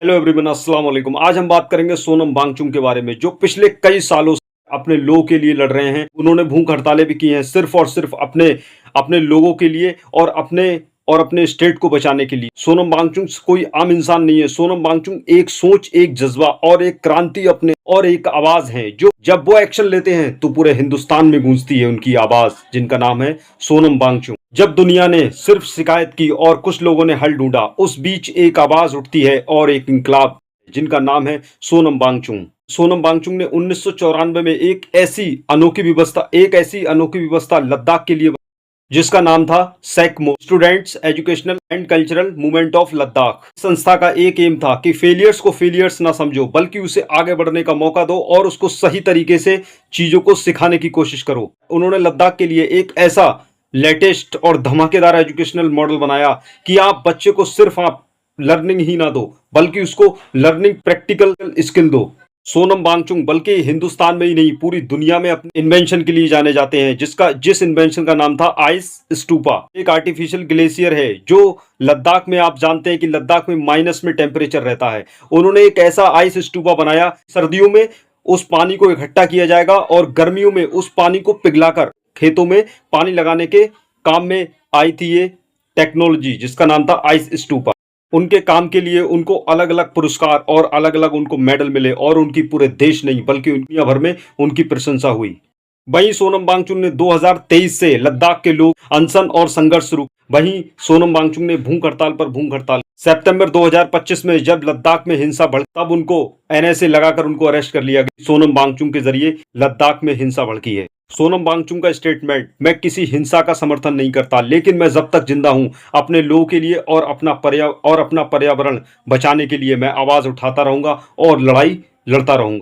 Hello everyone, अस्सलाम वालेकुम। आज हम बात करेंगे सोनम वांगचुक के बारे में, जो पिछले कई सालों से अपने लोगों के लिए लड़ रहे हैं। उन्होंने भूख हड़तालें भी की हैं, सिर्फ और सिर्फ अपने अपने लोगों के लिए और अपने स्टेट को बचाने के लिए। सोनम वांगचुक कोई आम इंसान नहीं है। सोनम वांगचुक एक सोच, एक जज्बा और एक क्रांति अपने और एक आवाज है, जो जब वो एक्शन लेते हैं तो पूरे हिंदुस्तान में गूंजती है उनकी आवाज, जिनका नाम है सोनम वांगचुक। जब दुनिया ने सिर्फ शिकायत की और कुछ लोगों ने हल ढूंढा, उस बीच एक आवाज उठती है और एक इंकलाब, जिनका नाम है सोनम वांगचुक। सोनम वांगचुक ने 1994 में एक ऐसी अनोखी व्यवस्था लद्दाख के लिए, जिसका नाम था सैकमो, students educational and cultural movement of Ladakh. इस संस्था का एक एम था कि फेलियर्स को फेलियर्स ना समझो, बल्कि उसे आगे बढ़ने का मौका दो और उसको सही तरीके से चीजों को सिखाने की कोशिश करो। उन्होंने लद्दाख के लिए एक ऐसा लेटेस्ट और धमाकेदार एजुकेशनल मॉडल बनाया कि आप बच्चे को सिर्फ आप लर्निंग ही ना दो, बल्कि उसको लर्निंग प्रैक्टिकल स्किल दो। सोनम वांगचुक बल्कि हिंदुस्तान में ही नहीं, पूरी दुनिया में अपने इन्वेंशन के लिए जाने जाते हैं, जिस इन्वेंशन का नाम था आइस स्टूपा। एक आर्टिफिशियल ग्लेशियर है जो लद्दाख में, आप जानते हैं कि लद्दाख में माइनस में टेम्परेचर रहता है। उन्होंने एक ऐसा आइस स्टूपा बनाया, सर्दियों में उस पानी को इकट्ठा किया जाएगा और गर्मियों में उस पानी को पिघलाकर खेतों में पानी लगाने के काम में आई थी ये टेक्नोलॉजी, जिसका नाम था आइस स्टूपा। उनके काम के लिए उनको अलग अलग पुरस्कार और अलग अलग उनको मेडल मिले और उनकी पूरे देश नहीं बल्कि दुनिया भर में उनकी प्रशंसा हुई। वहीं सोनम वांगचुक ने 2023 से लद्दाख के लोग अनशन और संघर्ष शुरू। वहीं सोनम वांगचुक ने भूख हड़ताल पर भूख हड़ताल सितंबर 2025 में जब लद्दाख में हिंसा बढ़, तब उनको एनएसए लगाकर उनको अरेस्ट कर लिया गया। सोनम वांगचुक के जरिए लद्दाख में हिंसा भड़की है। सोनम वांगचुक का स्टेटमेंट, मैं किसी हिंसा का समर्थन नहीं करता, लेकिन मैं जब तक जिंदा हूं अपने लोगों के लिए और अपना पर्यावरण बचाने के लिए मैं आवाज उठाता रहूंगा और लड़ाई लड़ता रहूंगा।